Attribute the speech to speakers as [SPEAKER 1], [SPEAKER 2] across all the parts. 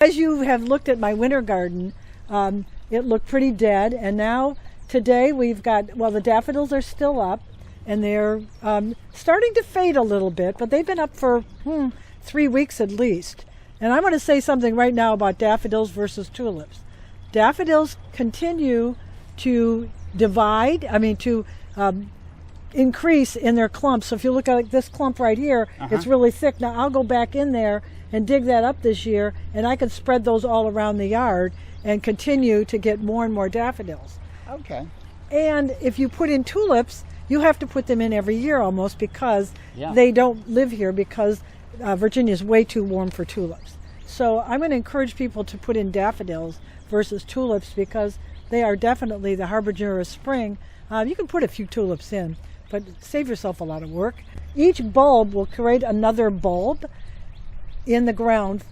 [SPEAKER 1] As you have looked at my winter garden, it looked pretty dead, and now today we've got, well, the daffodils are still up, and they're starting to fade a little bit, but they've been up for 3 weeks at least. And I'm going to say something right now about daffodils versus tulips. Daffodils continue to increase in their clumps. So if you look at this clump right here, it's really thick. Now I'll go back in there and dig that up this year, and I can spread those all around the yard and continue to get more and more daffodils.
[SPEAKER 2] Okay.
[SPEAKER 1] And if you put in tulips, you have to put them in every year almost, because they don't live here, because Virginia is way too warm for tulips. So I'm going to encourage people to put in daffodils versus tulips, because they are definitely the harbinger of spring. You can put a few tulips in, but save yourself a lot of work. Each bulb will create another bulb in the ground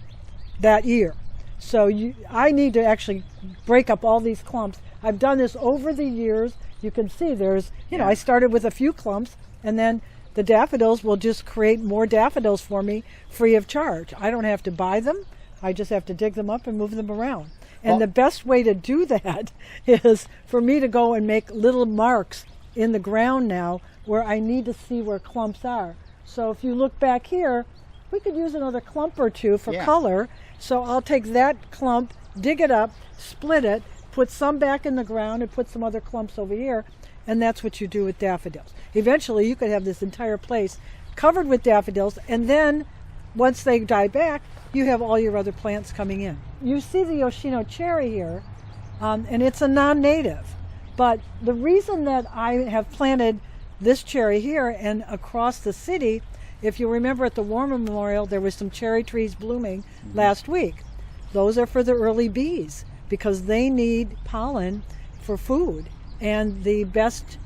[SPEAKER 1] that year. So I need to actually break up all these clumps. I've done this over the years. You can see there's, I started with a few clumps, and then the daffodils will just create more daffodils for me free of charge. I don't have to buy them. I just have to dig them up and move them around. And the best way to do that is for me to go and make little marks in the ground now where I need to see where clumps are. So if you look back here, we could use another clump or two for color. So I'll take that clump, dig it up, split it, put some back in the ground, and put some other clumps over here. And that's what you do with daffodils. Eventually you could have this entire place covered with daffodils, and then once they die back, you have all your other plants coming in. You see the Yoshino cherry here, and it's a non-native. But the reason that I have planted this cherry here and across the city, if you remember at the War Memorial, there was some cherry trees blooming last week. Those are for the early bees, because they need pollen for food. And the best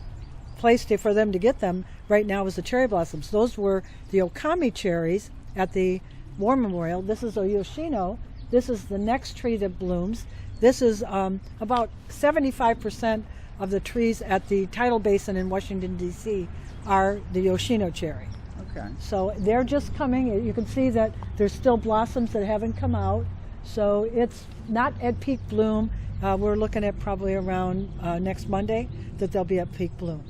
[SPEAKER 1] place for them to get them right now is the cherry blossoms. Those were the Okami cherries at the War Memorial. This is a Yoshino. This is the next tree that blooms. This is about 75% of the trees at the tidal basin in Washington, D.C. are the Yoshino cherry.
[SPEAKER 2] Okay.
[SPEAKER 1] So they're just coming. You can see that there's still blossoms that haven't come out. So it's not at peak bloom. We're looking at probably around next Monday that they'll be at peak bloom.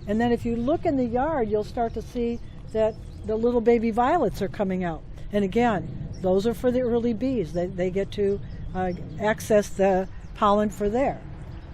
[SPEAKER 1] And then if you look in the yard, you'll start to see that the little baby violets are coming out. And again, those are for the early bees. They get to access the pollen for there.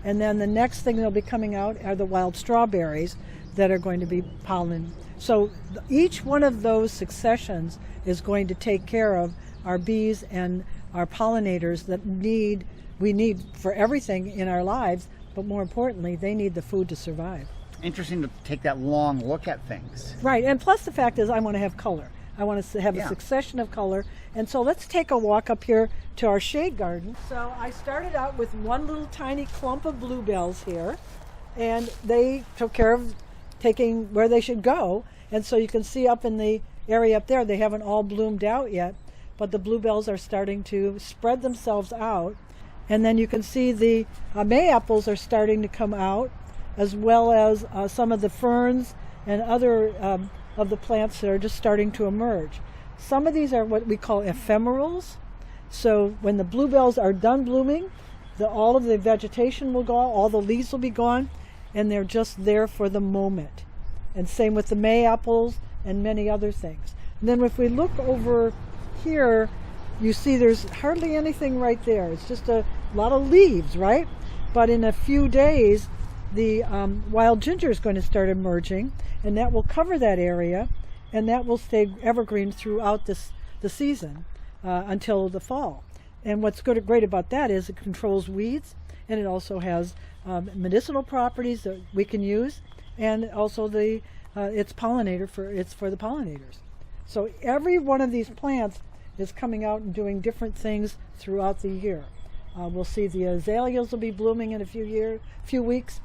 [SPEAKER 1] And then the next thing that'll be coming out are the wild strawberries that are going to be pollen. So each one of those successions is going to take care of our bees and our pollinators that we need for everything in our lives, but more importantly, they need the food to survive.
[SPEAKER 2] Interesting to take that long look at things.
[SPEAKER 1] Right, and plus the fact is I want to have color. I want to have a succession of color. And so let's take a walk up here to our shade garden. So I started out with one little tiny clump of bluebells here, and they took care of taking where they should go. And so you can see up in the area up there, they haven't all bloomed out yet, but the bluebells are starting to spread themselves out. And then you can see the May-apples are starting to come out, as well as some of the ferns and other of the plants that are just starting to emerge. Some of these are what we call ephemerals. So when the bluebells are done blooming, all of the vegetation will go, all the leaves will be gone, and they're just there for the moment. And same with the May-apples and many other things. And then if we look over here, you see there's hardly anything right there. It's just a lot of leaves, right? But in a few days, the wild ginger is going to start emerging, and that will cover that area, and that will stay evergreen throughout the season until the fall. And what's great about that is it controls weeds, and it also has medicinal properties that we can use, and also it's for the pollinators. So every one of these plants is coming out and doing different things throughout the year. We'll see the azaleas will be blooming in a few weeks.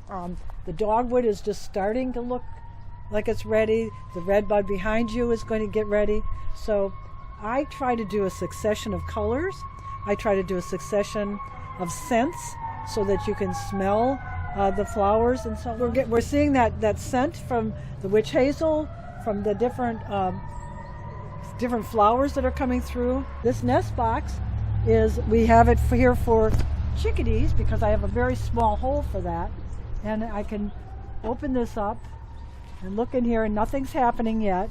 [SPEAKER 1] The dogwood is just starting to look like it's ready. The redbud behind you is going to get ready. So I try to do a succession of colors. I try to do a succession of scents so that you can smell the flowers. And so we're seeing that scent from the witch hazel, from the different flowers that are coming through. This nest box is we have it here for chickadees, because I have a very small hole for that, and I can open this up and look in here, and nothing's happening yet.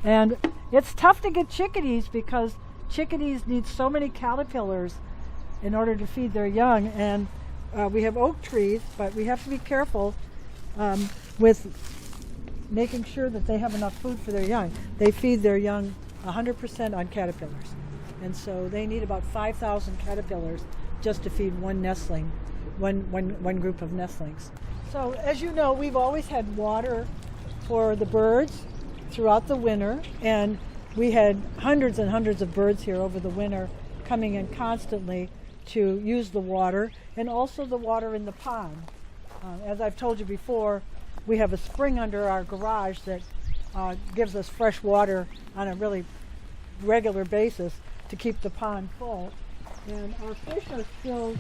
[SPEAKER 1] And it's tough to get chickadees because chickadees need so many caterpillars in order to feed their young. And we have oak trees, but we have to be careful with making sure that they have enough food for their young. They feed their young 100% on caterpillars, and so they need about 5,000 caterpillars just to feed one nestling, one group of nestlings. So as you know, we've always had water for the birds throughout the winter, and we had hundreds and hundreds of birds here over the winter coming in constantly to use the water, and also the water in the pond. As I've told you before, we have a spring under our garage that gives us fresh water on a really regular basis to keep the pond full. And our fish are still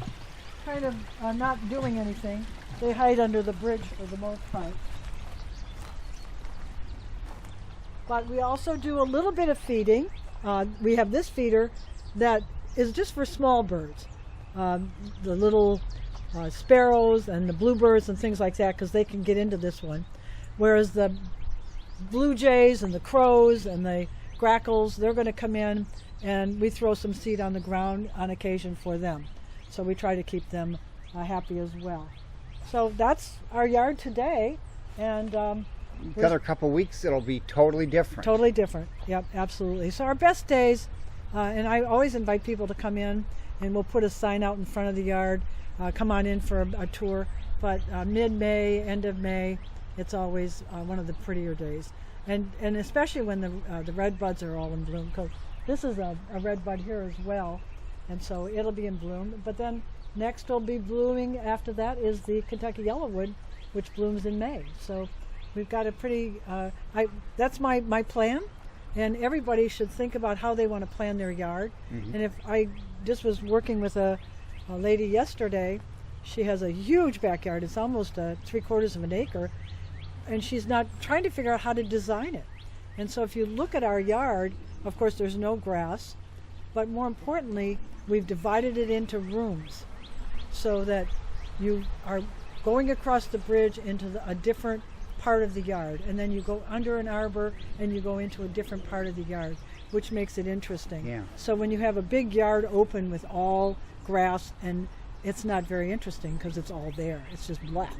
[SPEAKER 1] kind of not doing anything. They hide under the bridge for the most part. But we also do a little bit of feeding. We have this feeder that is just for small birds. The little sparrows and the bluebirds and things like that, because they can get into this one. Whereas the blue jays and the crows and the grackles, they're going to come in, and we throw some seed on the ground on occasion for them. So we try to keep them happy as well. So that's our yard today, and
[SPEAKER 2] another couple weeks it'll be totally different.
[SPEAKER 1] Totally different. Yep, absolutely. So our best days, and I always invite people to come in, and we'll put a sign out in front of the yard. Come on in for a tour. But mid-May, end of May, it's always one of the prettier days, and especially when the red buds are all in bloom. Because this is a red bud here as well, and so it'll be in bloom. But then next will be blooming after that is the Kentucky yellowwood, which blooms in May. So we've got a pretty. That's my plan, and everybody should think about how they want to plan their yard. Mm-hmm. And if I just was working with a lady yesterday, she has a huge backyard. It's almost 3/4 of an acre, and she's not trying to figure out how to design it. And so if you look at our yard, of course there's no grass, but more importantly, we've divided it into rooms so that you are going across the bridge into a different part of the yard, and then you go under an arbor and you go into a different part of the yard, which makes it interesting.
[SPEAKER 2] Yeah.
[SPEAKER 1] So when you have a big yard open with all grass, and it's not very interesting because it's all there. It's just black.